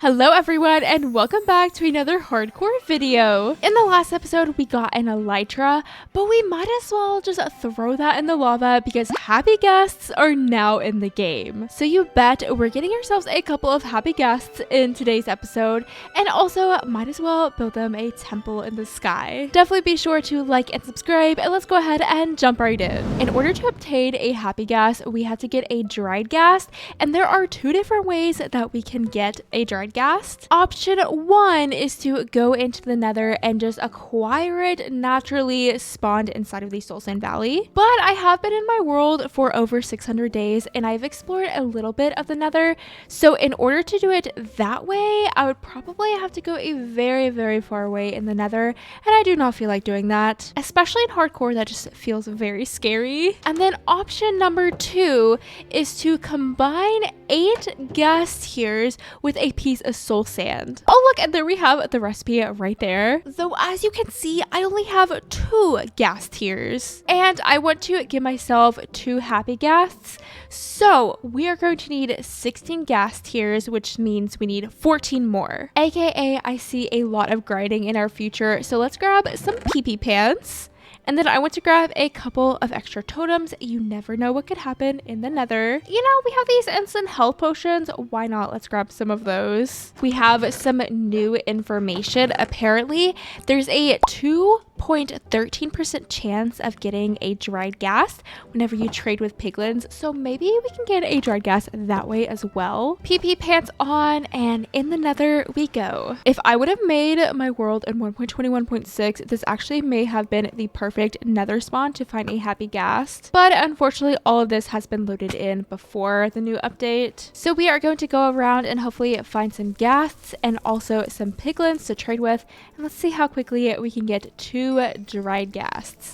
Hello everyone and welcome back to another hardcore video. In the last episode we got an elytra, but we might as well just throw that in the lava because happy guests are now in the game. So you bet we're getting ourselves a couple of happy guests in today's episode, and also might as well build them a temple in the sky. Definitely be sure to like and subscribe, and let's go ahead and jump right in. In order to obtain a happy ghast, we had to get a dried ghast, and there are two different ways that we can get a dried ghast. Option 1 is to go into the nether and just acquire it naturally spawned inside of the Soul Sand Valley. But I have been in my world for over 600 days and I've explored a little bit of the nether. So in order to do it that way, I would probably have to go a very far away in the nether. And I do not feel like doing that, especially in hardcore. That just feels very scary. And then option number 2 is to combine 8 ghast tears with a piece of soul sand. Oh look, and there we have the recipe right there. Though as you can see, I only have 2 ghast tears and I want to give myself 2 happy ghasts. So we are going to need 16 ghast tears, which means we need 14 more. AKA I see a lot of grinding in our future. So let's grab some PP pants. And then I want to grab a couple of extra totems. You never know what could happen in the nether. You know, we have these instant health potions. Why not? Let's grab some of those. We have some new information. Apparently, there's a 2.13% chance of getting a dried ghast whenever you trade with piglins. So maybe we can get a dried ghast that way as well. PP pants on, and in the nether we go. If I would have made my world in 1.21.6, this actually may have been the perfect nether spawn to find a happy ghast. But unfortunately, all of this has been loaded in before the new update. So we are going to go around and hopefully find some ghasts and also some piglins to trade with. And let's see how quickly we can get 2 dried ghasts.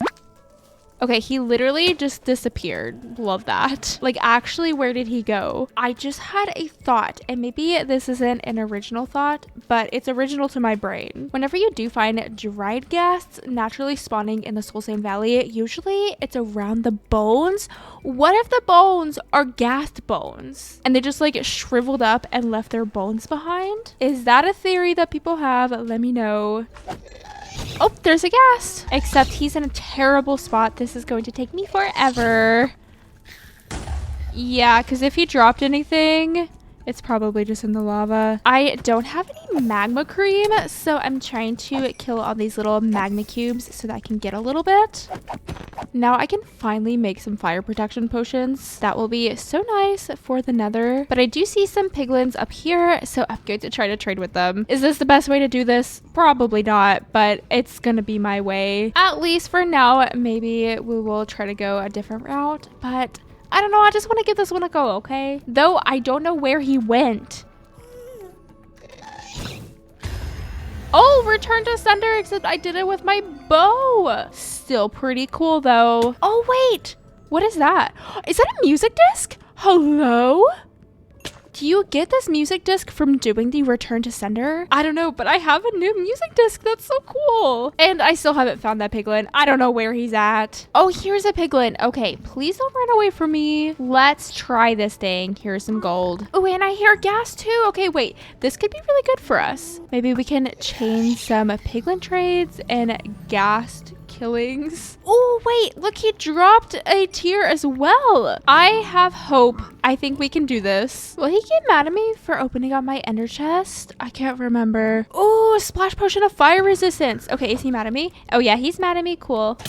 Okay, he literally just disappeared. Love that. Like, actually, where did he go? I just had a thought, and maybe this isn't an original thought, but it's original to my brain. Whenever you do find dried ghasts naturally spawning in the Soul Sand Valley, usually it's around the bones. What if the bones are ghast bones and they just like shriveled up and left their bones behind? Is that a theory that people have? Let me know. Oh, there's a ghast. Except he's in a terrible spot. This is going to take me forever. Yeah, because if he dropped anything, it's probably just in the lava. I don't have any magma cream, so I'm trying to kill all these little magma cubes so that I can get a little bit. Now I can finally make some fire protection potions. That will be so nice for the nether. But I do see some piglins up here, so I'm going to try to trade with them. Is this the best way to do this? Probably not, but it's gonna be my way. At least for now. Maybe we will try to go a different route, but I don't know. I just want to give this one a go, okay? Though I don't know where he went. Oh, return to sender, except I did it with my bow. Still pretty cool though. Oh wait, what is that? Is that a music disc? Hello? Do you get this music disc from doing the return to sender? I don't know, but I have a new music disc. That's so cool. And I still haven't found that piglin. I don't know where he's at. Oh, here's a piglin. Okay, please don't run away from me. Let's try this thing. Here's some gold. Oh, and I hear ghast too. Okay, wait. This could be really good for us. Maybe we can chain some piglin trades and ghast killings. Oh wait, look, he dropped a tier as well. I have hope. I think we can do this. Will he get mad at me for opening up my ender chest? I can't remember. Oh, splash potion of fire resistance. Okay, is he mad at me? Oh yeah, he's mad at me. Cool.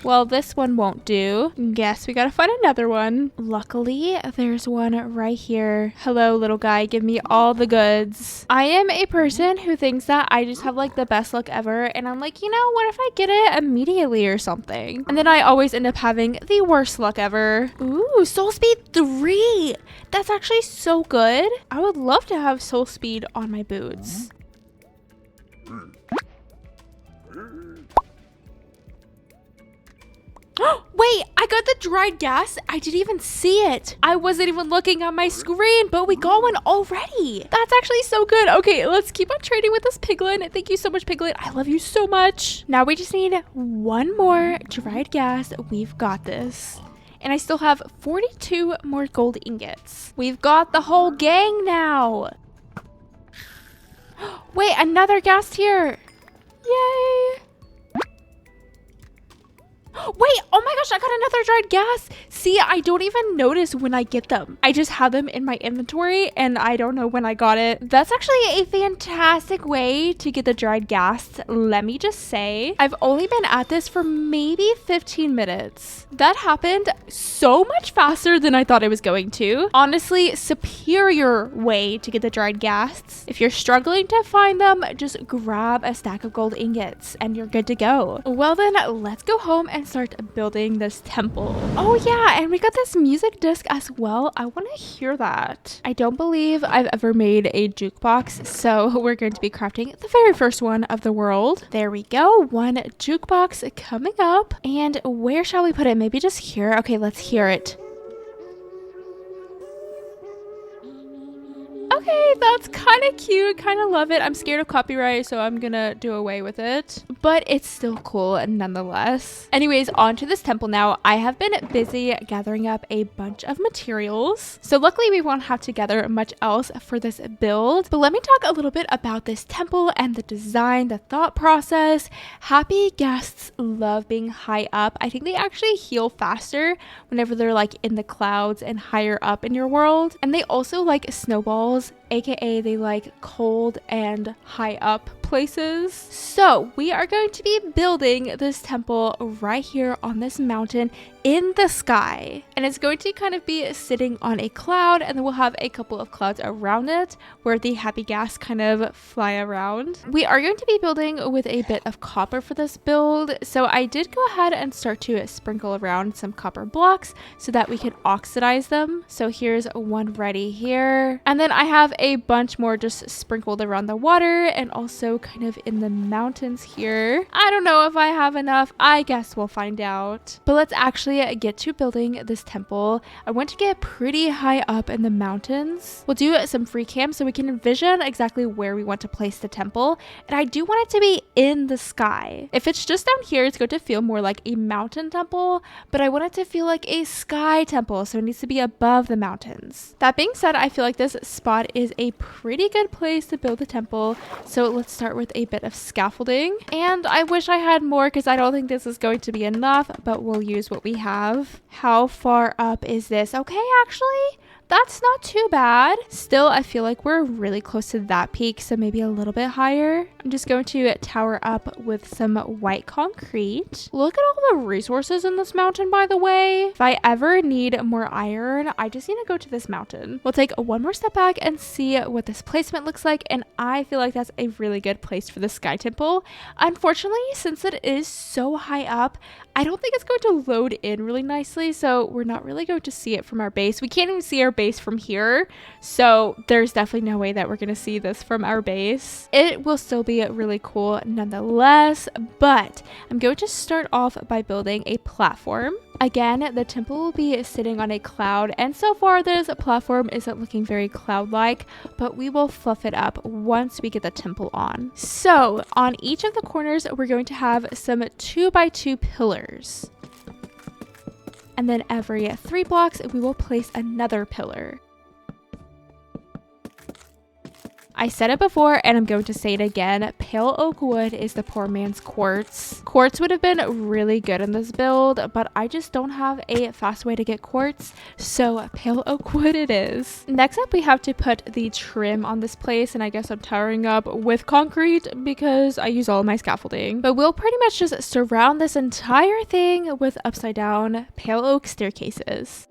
Well, this one won't do. Guess we gotta find another one. Luckily, there's one right here. Hello, little guy. Give me all the goods. I am a person who thinks that I just have like the best luck ever. And I'm like, you know, what if I get it immediately or something? And then I always end up having the worst luck ever. Ooh, soul speed 3. That's actually so good. I would love to have soul speed on my boots. Wait, I got the dried ghast. I didn't even see it. I wasn't even looking at my screen, but we got one already. That's actually so good. Okay, let's keep on trading with this piglin. Thank you so much, piglin. I love you so much. Now we just need one more dried ghast. We've got this. And I still have 42 more gold ingots. We've got the whole gang now. Wait, another ghast here. Yay. Wait, oh my gosh, I got another dried ghast. See, I don't even notice when I get them. I just have them in my inventory and I don't know when I got it. That's actually a fantastic way to get the dried ghasts. Let me just say, I've only been at this for maybe 15 minutes. That happened so much faster than I thought it was going to. Honestly, superior way to get the dried ghasts. If you're struggling to find them, just grab a stack of gold ingots and you're good to go. Well then, let's go home and start building this temple. Oh yeah, and we got this music disc as well. I want to hear that. I don't believe I've ever made a jukebox, so we're going to be crafting the very first one of the world. There we go, one jukebox coming up. And where shall we put it? Maybe just here. Okay, let's hear it. Okay, that's kind of cute. Kind of love it. I'm scared of copyright, so I'm gonna do away with it. But it's still cool nonetheless. Anyways, on to this temple now. I have been busy gathering up a bunch of materials. So luckily we won't have to gather much else for this build. But let me talk a little bit about this temple and the design, the thought process. Happy ghasts love being high up. I think they actually heal faster whenever they're like in the clouds and higher up in your world. And they also like snowballs, aka they like cold and high up places. So we are going to be building this temple right here on this mountain in the sky, and it's going to kind of be sitting on a cloud, and then we'll have a couple of clouds around it where the happy gas kind of fly around. We are going to be building with a bit of copper for this build, so I did go ahead and start to sprinkle around some copper blocks so that we can oxidize them. So here's one ready here, and then I have a bunch more just sprinkled around the water and also kind of in the mountains here. I don't know if I have enough. I guess we'll find out. But let's actually get to building this temple. I want to get pretty high up in the mountains. We'll do some free cam so we can envision exactly where we want to place the temple. And I do want it to be in the sky. If it's just down here, it's going to feel more like a mountain temple, but I want it to feel like a sky temple, so it needs to be above the mountains. That being said, I feel like this spot is a pretty good place to build a temple. So let's start with a bit of scaffolding. And I wish I had more because I don't think this is going to be enough, but we'll use what we have. How far up is this? Okay, actually, that's not too bad. Still, I feel like we're really close to that peak, so maybe a little bit higher. I'm just going to tower up with some white concrete. Look at all the resources in this mountain, by the way. If I ever need more iron, I just need to go to this mountain. We'll take one more step back and see what this placement looks like, and I feel like that's a really good place for the sky temple. Unfortunately, since it is so high up, I don't think it's going to load in really nicely, so we're not really going to see it from our base. We can't even see our base from here, so there's definitely no way that we're going to see this from our base. It will still be really cool nonetheless, but I'm going to start off by building a platform. Again, the temple will be sitting on a cloud, and so far this platform isn't looking very cloud-like, but we will fluff it up once we get the temple on. So on each of the corners, we're going to have some 2x2 pillars. And then every 3 blocks, we will place another pillar. I said it before and I'm going to say it again. Pale oak wood is the poor man's quartz. Quartz would have been really good in this build, but I just don't have a fast way to get quartz, so pale oak wood it is. Next up, we have to put the trim on this place, and I guess I'm towering up with concrete because I use all of my scaffolding. But we'll pretty much just surround this entire thing with upside down pale oak staircases.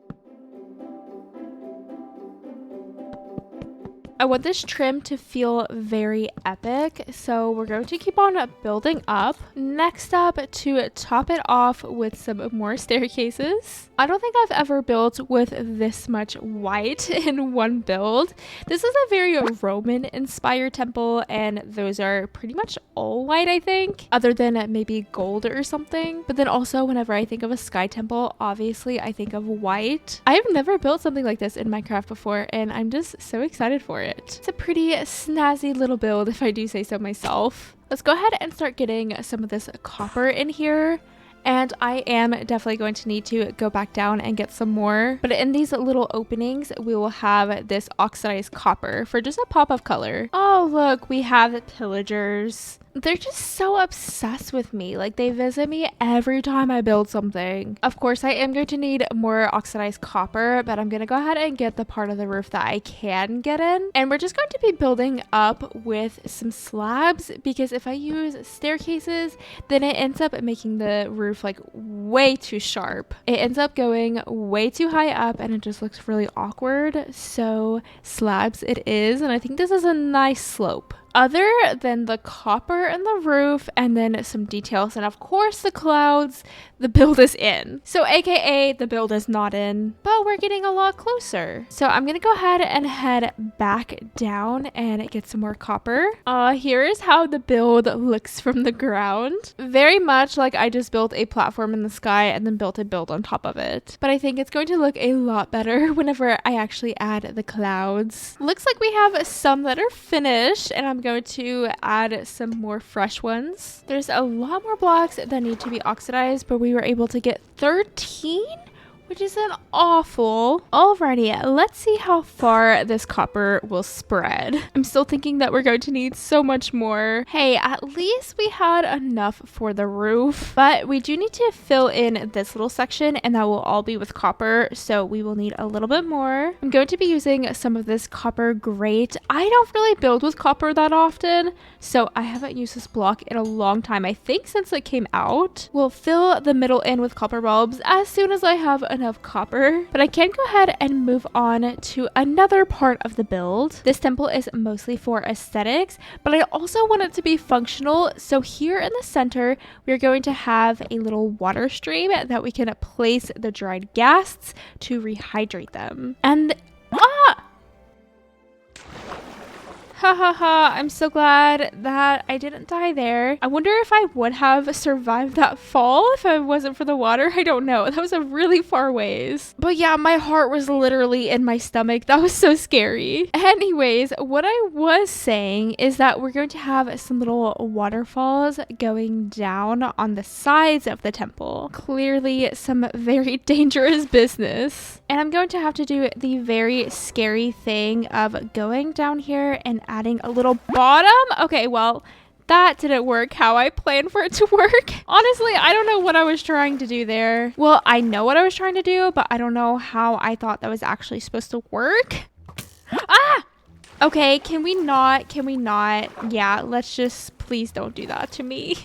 I want this trim to feel very epic, so we're going to keep on building up. Next up, to top it off with some more staircases. I don't think I've ever built with this much white in one build. This is a very Roman-inspired temple, and those are pretty much all white, I think, other than maybe gold or something. But then also, whenever I think of a sky temple, obviously I think of white. I have never built something like this in Minecraft before, and I'm just so excited for it. It's a pretty snazzy little build, if I do say so myself. Let's go ahead and start getting some of this copper in here. And I am definitely going to need to go back down and get some more. But in these little openings, we will have this oxidized copper for just a pop of color. Oh, look, we have pillagers. They're just so obsessed with me. Like, they visit me every time I build something. Of course, I am going to need more oxidized copper, but I'm going to go ahead and get the part of the roof that I can get in. And we're just going to be building up with some slabs, because if I use staircases, then it ends up making the roof like way too sharp. It ends up going way too high up and it just looks really awkward. So slabs it is, and I think this is a nice slope. Other than the copper and the roof and then some details and of course the clouds, the build is in. So aka the build is not in, but we're getting a lot closer. So I'm gonna go ahead and head back down and get some more copper. Here is how the build looks from the ground. Very much like I just built a platform in the sky and then built a build on top of it. But I think it's going to look a lot better whenever I actually add the clouds. Looks like we have some that are finished, and I'm going to add some more fresh ones. There's a lot more blocks that need to be oxidized, but we were able to get 13, which isn't awful. Alrighty, let's see how far this copper will spread. I'm still thinking that we're going to need so much more. Hey, at least we had enough for the roof, but we do need to fill in this little section, and that will all be with copper, so we will need a little bit more. I'm going to be using some of this copper grate. I don't really build with copper that often, so I haven't used this block in a long time. I think since it came out. We'll fill the middle in with copper bulbs as soon as I have enough copper, but I can go ahead and move on to another part of the build. This temple is mostly for aesthetics, but I also want it to be functional. So here in the center, we're going to have a little water stream that we can place the dried ghasts to rehydrate them. And ha ha ha, I'm so glad that I didn't die there. I wonder if I would have survived that fall if it wasn't for the water. I don't know. That was a really far ways. But yeah, my heart was literally in my stomach. That was so scary. Anyways, what I was saying is that we're going to have some little waterfalls going down on the sides of the temple. Clearly some very dangerous business. And I'm going to have to do the very scary thing of going down here and adding a little bottom. Okay, well, that didn't work how I planned for it to work. Honestly, I don't know what I was trying to do there. Well, I know what I was trying to do, but I don't know how I thought that was actually supposed to work. Ah! Okay, can we not? Yeah, let's just, please don't do that to me.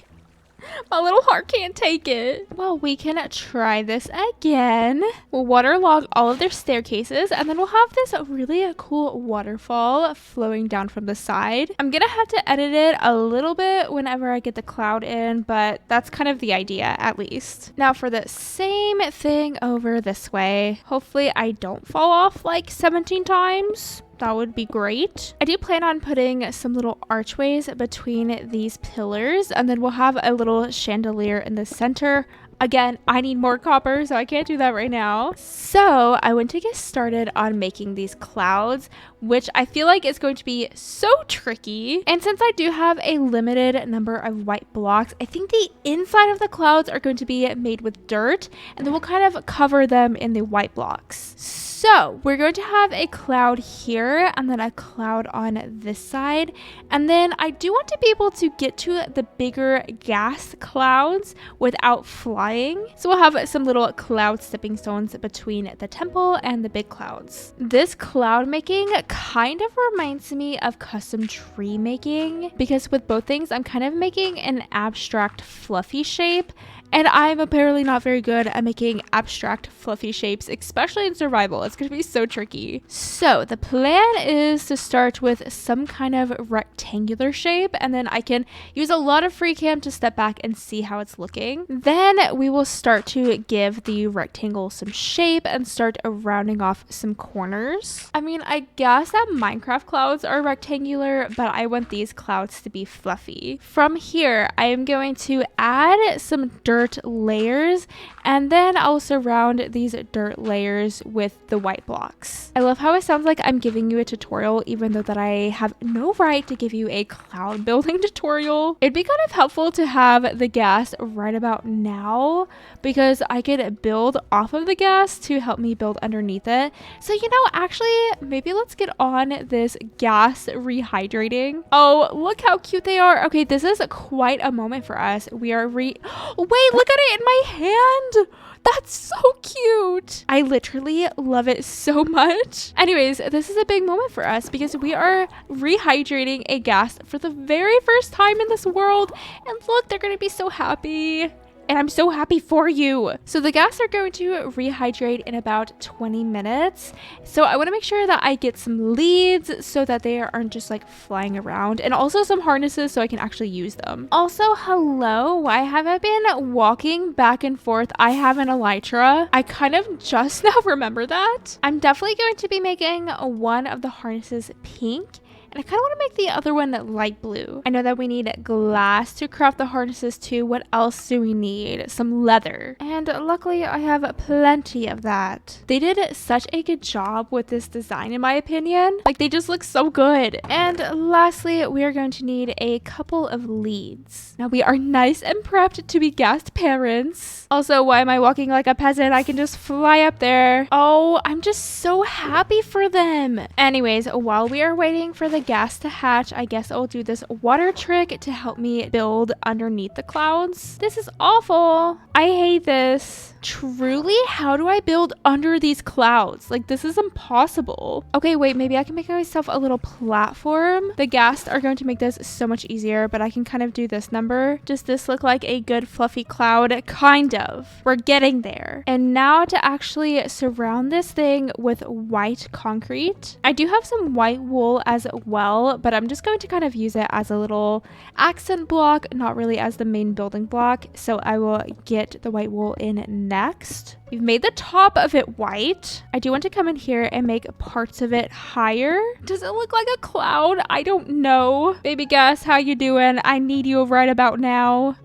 My little heart can't take it. Well, we can try this again. We'll waterlog all of their staircases, and then we'll have this really cool waterfall flowing down from the side. I'm gonna have to edit it a little bit whenever I get the cloud in, but that's kind of the idea, at least. Now for the same thing over this way. Hopefully I don't fall off like 17 times. That would be great. I do plan on putting some little archways between these pillars, and then we'll have a little chandelier in the center. Again, I need more copper, so I can't do that right now. So I went to get started on making these clouds, which I feel like is going to be so tricky. And since I do have a limited number of white blocks, I think the inside of the clouds are going to be made with dirt, and then we'll kind of cover them in the white blocks. So we're going to have a cloud here and then a cloud on this side. And then I do want to be able to get to the bigger gas clouds without flying. So we'll have some little cloud stepping stones between the temple and the big clouds. This cloud making kind of reminds me of custom tree making, because with both things, I'm kind of making an abstract fluffy shape. And I'm apparently not very good at making abstract fluffy shapes, especially in survival. It's going to be so tricky. So the plan is to start with some kind of rectangular shape, and then I can use a lot of free cam to step back and see how it's looking. Then we will start to give the rectangle some shape and start rounding off some corners. I mean, I guess that Minecraft clouds are rectangular, but I want these clouds to be fluffy. From here, I am going to add some dirt dirt layers, and then I'll surround these dirt layers with the white blocks. I love how it sounds like I'm giving you a tutorial, even though that I have no right to give you a cloud building tutorial. It'd be kind of helpful to have the ghast right about now, because I could build off of the ghast to help me build underneath it. So, you know, actually, maybe let's get on this ghast rehydrating. Oh, look how cute they are. Okay, this is quite a moment for us. We are wait, look at it in my hand. That's so cute. I literally love it so much. Anyways, this is a big moment for us because we are rehydrating a ghast for the very first time in this world. And look, they're gonna be so happy. And I'm so happy for you. So the ghasts are going to rehydrate in about 20 minutes. So I want to make sure that I get some leads so that they aren't just like flying around, and also some harnesses so I can actually use them. Also, hello, why have I been walking back and forth? I have an elytra. I kind of just now remember that. I'm definitely going to be making one of the harnesses pink. And I kind of want to make the other one light blue. I know that we need glass to craft the harnesses too. What else do we need? Some leather. And luckily I have plenty of that. They did such a good job with this design in my opinion. Like they just look so good. And lastly, we are going to need a couple of leads. Now we are nice and prepped to be ghast parents. Also, why am I walking like a peasant? I can just fly up there. Oh, I'm just so happy for them. Anyways, while we are waiting for the ghast to hatch, I guess I'll do this water trick to help me build underneath the clouds. This is awful. I hate this. Truly, how do I build under these clouds? Like, this is impossible. Okay, wait, maybe I can make myself a little platform. The ghast are going to make this so much easier, but I can kind of do this number. Does this look like a good fluffy cloud? Kind of. We're getting there. And now to actually surround this thing with white concrete. I do have some white wool as well, but I'm just going to kind of use it as a little accent block, not really as the main building block. So I will get the white wool in next. We've made the top of it white. I do want to come in here and make parts of it higher. Does it look like a cloud? I don't know. Baby ghast, how you doing? I need you right about now.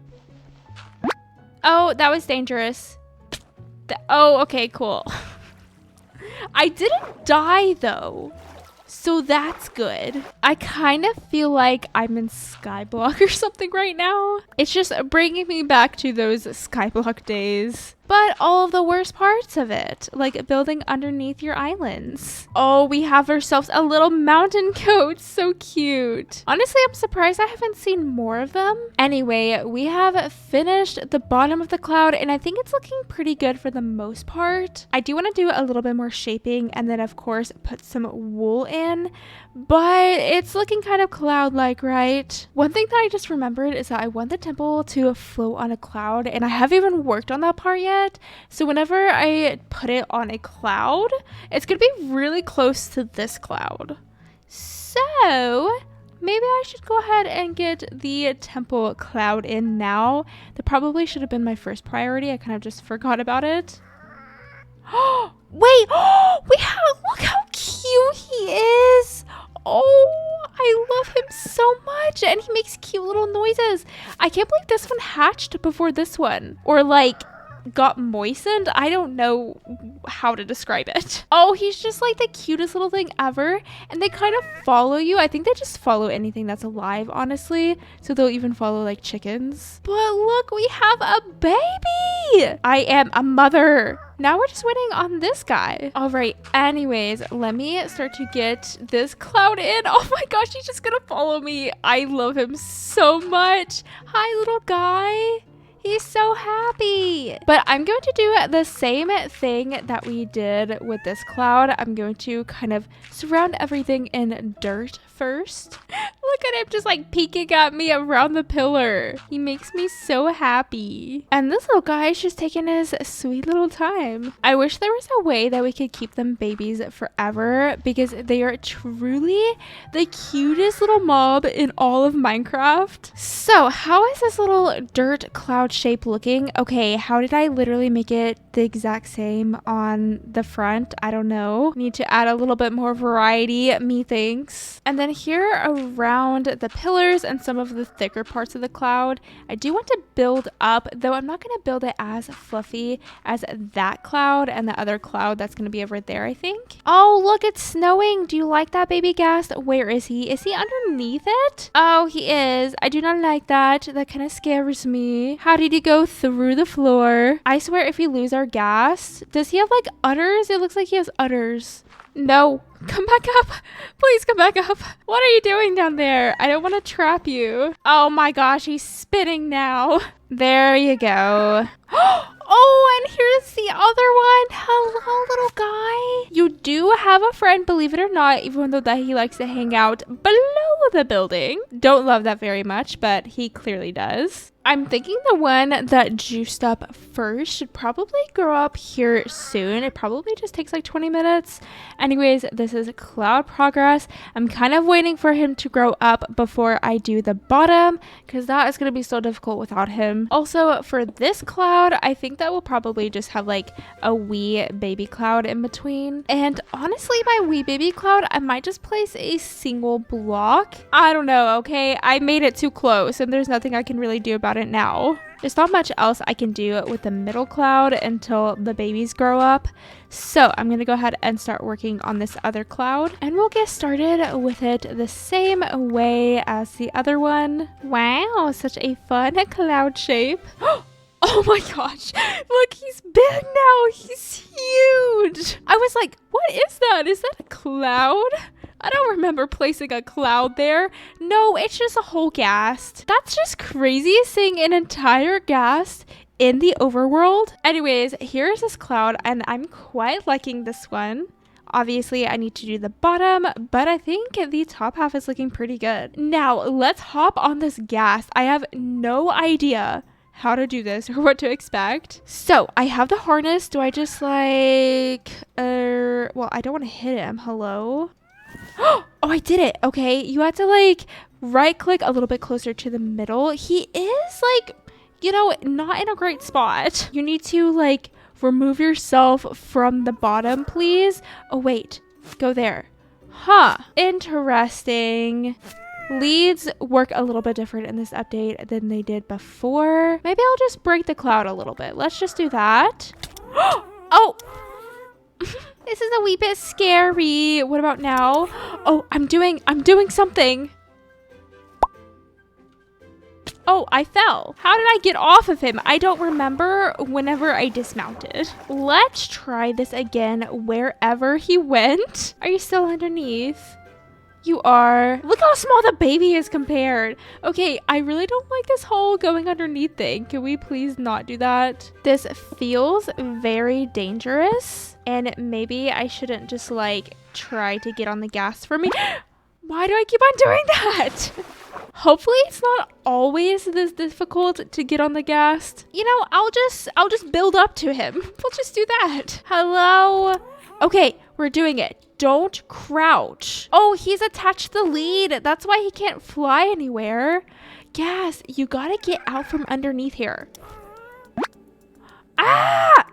Oh, that was dangerous. Oh, okay, cool. I didn't die though. So that's good. I kind of feel like I'm in Skyblock or something right now. It's just bringing me back to those Skyblock days. But all of the worst parts of it, like building underneath your islands. Oh, we have ourselves a little mountain goat. So cute. Honestly, I'm surprised I haven't seen more of them. Anyway, we have finished the bottom of the cloud and I think it's looking pretty good for the most part. I do want to do a little bit more shaping and then of course put some wool in, but it's looking kind of cloud-like, right? One thing that I just remembered is that I want the temple to float on a cloud and I haven't even worked on that part yet. So whenever I put it on a cloud, it's gonna be really close to this cloud. So maybe I should go ahead and get the temple cloud in now. That probably should have been my first priority. I kind of just forgot about it. Oh, wait, look how cute he is. Oh, I love him so much. And he makes cute little noises. I can't believe this one hatched before this one. Or like got moistened. I don't know how to describe it. Oh, he's just like the cutest little thing ever. And they kind of follow you. I think they just follow anything that's alive, honestly. So they'll even follow like chickens. But look, we have a baby. I am a mother. Now we're just waiting on this guy. All right, anyways, let me start to get this cloud in. Oh my gosh, he's just gonna follow me. I love him so much. Hi, little guy. He's so happy. But I'm going to do the same thing that we did with this cloud. I'm going to kind of surround everything in dirt first. Look at him just like peeking at me around the pillar. He makes me so happy. And this little guy is just taking his sweet little time. I wish there was a way that we could keep them babies forever because they are truly the cutest little mob in all of Minecraft. So how is this little dirt cloud shape looking? Okay, how did I literally make it the exact same on the front? I don't know. Need to add a little bit more variety, methinks. And then here around the pillars and some of the thicker parts of the cloud, I do want to build up, though I'm not going to build it as fluffy as that cloud and the other cloud that's going to be over there, I think. Oh, look, it's snowing. Do you like that, baby Ghast? Where is he? Is he underneath it? Oh, he is. I do not like that. That kind of scares me. How did he go through the floor? I swear if we lose our gas, does he have like udders? It looks like he has udders. No, come back up. Please come back up. What are you doing down there? I don't want to trap you. Oh my gosh, he's spinning now. There you go. Oh, and here's the other one. Hello, little guy. You do have a friend, believe it or not, even though that he likes to hang out below the building. Don't love that very much, but he clearly does. I'm thinking the one that juiced up first should probably grow up here soon. It probably just takes like 20 minutes. Anyways, this is cloud progress. I'm kind of waiting for him to grow up before I do the bottom because that is going to be so difficult without him. Also, for this cloud, I think that will probably just have like a wee baby cloud in between. And honestly, my wee baby cloud, I might just place a single block. I don't know, okay? I made it too close and there's nothing I can really do about it now. There's not much else I can do with the middle cloud until the babies grow up. So I'm going to go ahead and start working on this other cloud and we'll get started with it the same way as the other one. Wow, such a fun cloud shape. Oh my gosh, look, he's big now. He's huge. I was like, what is that? Is that a cloud? I don't remember placing a cloud there. No, it's just a whole ghast. That's just crazy, seeing an entire ghast in the overworld. Anyways, here's this cloud and I'm quite liking this one. Obviously, I need to do the bottom, but I think the top half is looking pretty good. Now, let's hop on this ghast. I have no idea how to do this or what to expect. So I have the harness. Do I just like, well, I don't want to hit him. Hello? Oh, I did it. Okay, you have to like right click a little bit closer to the middle. He is like, you know, not in a great spot. You need to like remove yourself from the bottom, please. Oh wait, go there. Huh, interesting. Leads work a little bit different in this update than they did before. Maybe I'll just break the cloud a little bit. Let's just do that. Oh. This is a wee bit scary. What about now? Oh, I'm doing something. Oh, I fell. How did I get off of him? I don't remember whenever I dismounted. Let's try this again wherever he went. Are you still underneath? You are. Look how small the baby is compared. Okay, I really don't like this whole going underneath thing. Can we please not do that? This feels very dangerous. And maybe I shouldn't just like try to get on the gas for me. Why do I keep on doing that? Hopefully it's not always this difficult to get on the gas. You know, I'll just build up to him. We'll just do that. Hello. Okay, we're doing it. Don't crouch. Oh, he's attached the lead. That's why he can't fly anywhere. Gas, you gotta get out from underneath here. Ah!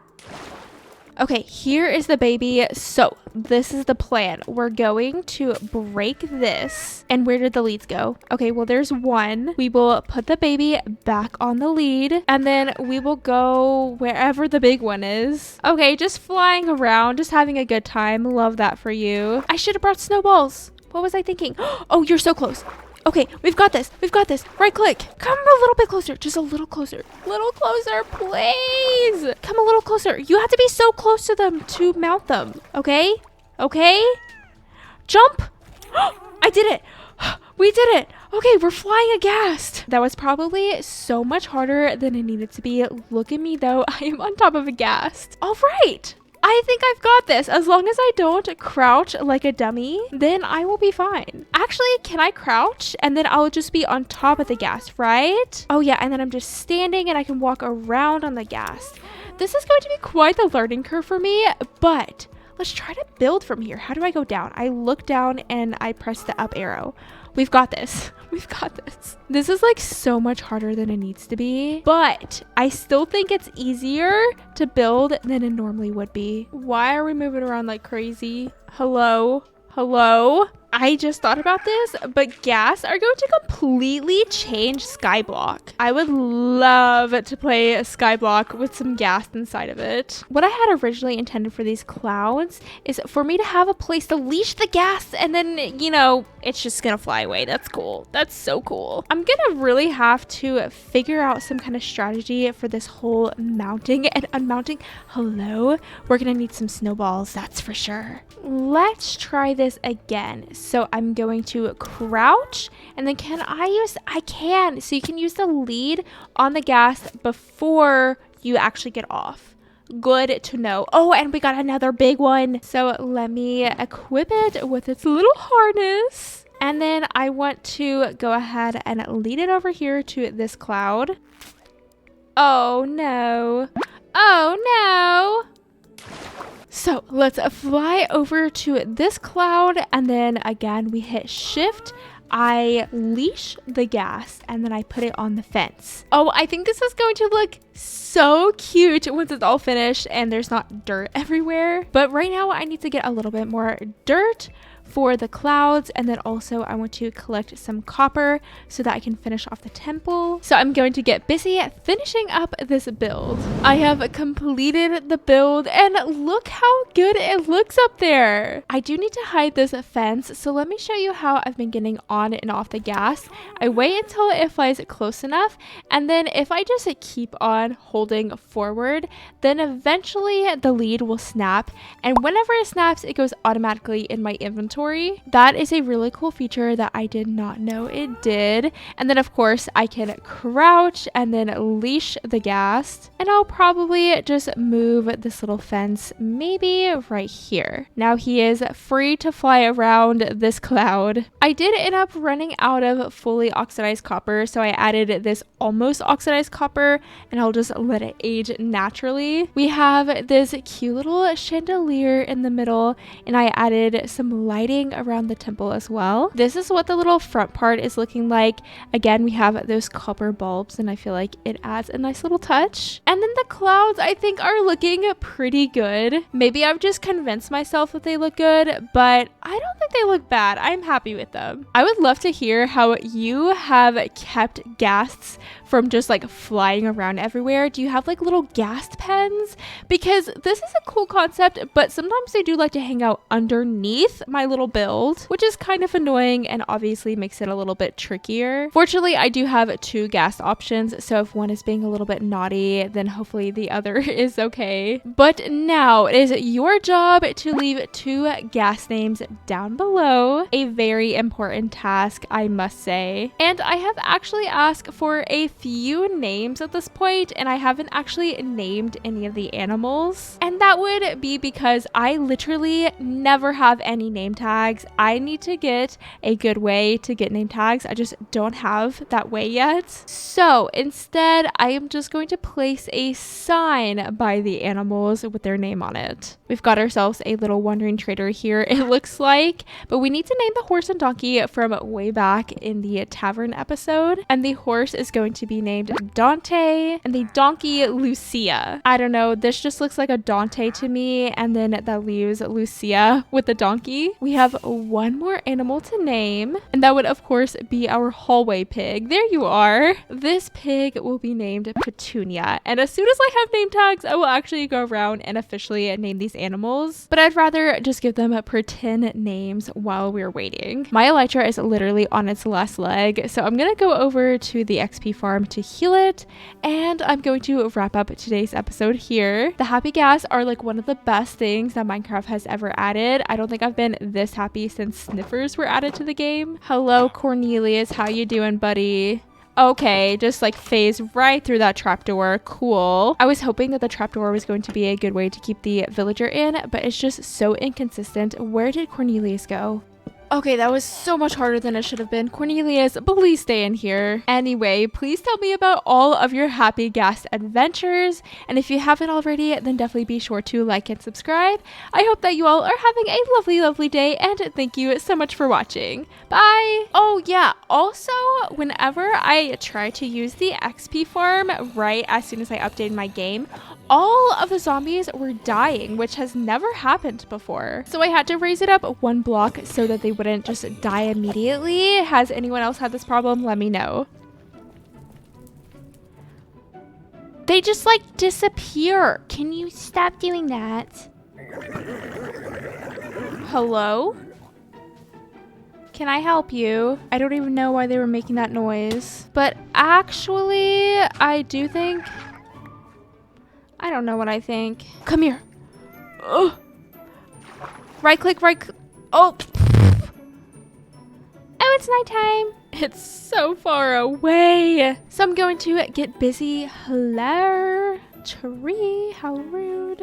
Okay, here is the baby. So this is the plan. We're going to break this. And where did the leads go? Okay, well, there's one. We will put the baby back on the lead. And then we will go wherever the big one is. Okay, just flying around, just having a good time. Love that for you. I should have brought snowballs. What was I thinking? Oh, you're so close. Okay, we've got this. We've got this. Right click. Come a little bit closer. Just a little closer. Little closer, please. Come a little closer. You have to be so close to them to mount them. Okay? Okay? Jump. I did it. We did it. Okay, we're flying aghast. That was probably so much harder than it needed to be. Look at me though. I am on top of a ghast. All right. I think I've got this. As long as I don't crouch like a dummy, then I will be fine. Actually, can I crouch? And then I'll just be on top of the gas, right? Oh yeah, and then I'm just standing and I can walk around on the gas. This is going to be quite the learning curve for me, but let's try to build from here. How do I go down? I look down and I press the up arrow. We've got this. We've got this. This is like so much harder than it needs to be, but I still think it's easier to build than it normally would be. Why are we moving around like crazy? Hello? Hello? I just thought about this, but Ghasts are going to completely change Skyblock. I would love to play a Skyblock with some Ghasts inside of it. What I had originally intended for these clouds is for me to have a place to leash the Ghasts, and then, you know, it's just gonna fly away. That's cool. That's so cool. I'm gonna really have to figure out some kind of strategy for this whole mounting and unmounting. Hello? We're gonna need some snowballs, that's for sure. Let's try this again. So I'm going to crouch, and then I can. So you can use the lead on the Ghast before you actually get off. Good to know. Oh, and we got another big one. So let me equip it with its little harness. And then I want to go ahead and lead it over here to this cloud. Oh no. Oh no. So let's fly over to this cloud, and then again we hit shift. I leash the Ghast, and then I put it on the fence. Oh, I think this is going to look so cute once it's all finished and there's not dirt everywhere. But right now I need to get a little bit more dirt for the clouds, and then also I want to collect some copper so that I can finish off the temple. So I'm going to get busy finishing up this build. I have completed the build, and look how good it looks up there. I do need to hide this fence, so let me show you how I've been getting on and off the Ghast. I wait until it flies close enough, and then if I just keep on holding forward, then eventually the lead will snap, and whenever it snaps, it goes automatically in my inventory. That is a really cool feature that I did not know it did. And then of course I can crouch and then leash the Ghast, and I'll probably just move this little fence maybe right here. Now he is free to fly around this cloud. I did end up running out of fully oxidized copper, so I added this almost oxidized copper, and I'll just let it age naturally. We have this cute little chandelier in the middle, and I added some lighting around the temple as well. This is what the little front part is looking like. Again, we have those copper bulbs, and I feel like it adds a nice little touch. And then the clouds I think are looking pretty good. Maybe I've just convinced myself that they look good, but I don't think they look bad. I'm happy with them. I would love to hear how you have kept Ghasts from just like flying around everywhere. Do you have like little Ghast pens? Because this is a cool concept, but sometimes they do like to hang out underneath my little build, which is kind of annoying and obviously makes it a little bit trickier. Fortunately, I do have two Ghast options, so if one is being a little bit naughty, then hopefully the other is okay. But now it is your job to leave two Ghast names down below. A very important task, I must say. And I have actually asked for a few names at this point, and I haven't actually named any of the animals. And that would be because I literally never have any name tags. I need to get a good way to get name tags. I just don't have that way yet. So instead, I am just going to place a sign by the animals with their name on it. We've got ourselves a little wandering trader here, it looks like, but we need to name the horse and donkey from way back in the tavern episode. And the horse is going to be named Dante, and the donkey Lucia. I don't know, this just looks like a Dante to me, and then that leaves Lucia with the donkey. We have one more animal to name, and that would of course be our hallway pig. There you are. This pig will be named Petunia, and as soon as I have name tags, I will actually go around and officially name these animals, but I'd rather just give them pretend names while we're waiting. My elytra is literally on its last leg, so I'm gonna go over to the XP farm to heal it, and I'm going to wrap up today's episode here. The happy Ghasts are like one of the best things that Minecraft has ever added. I don't think I've been this happy since sniffers were added to the game. Hello Cornelius, how you doing, buddy? Okay, just like phase right through that trapdoor. Cool. I was hoping that the trapdoor was going to be a good way to keep the villager in, but it's just so inconsistent. Where did Cornelius go? Okay, that was so much harder than it should have been. Cornelius, please stay in here. Anyway, please tell me about all of your happy ghast adventures. And if you haven't already, then definitely be sure to like and subscribe. I hope that you all are having a lovely, lovely day. And thank you so much for watching. Bye. Oh yeah, also, whenever I try to use the XP farm right as soon as I updated my game, all of the zombies were dying, which has never happened before. So I had to raise it up 1 block so that they wouldn't just die immediately. Has anyone else had this problem? Let me know. They just like disappear. Can you stop doing that? Hello? Can I help you? I don't even know why they were making that noise. But actually, I do think... I don't know what I think. Come here. Ugh. Right click, oh. Oh, it's nighttime. It's so far away. So I'm going to get busy. Hello, tree. How rude.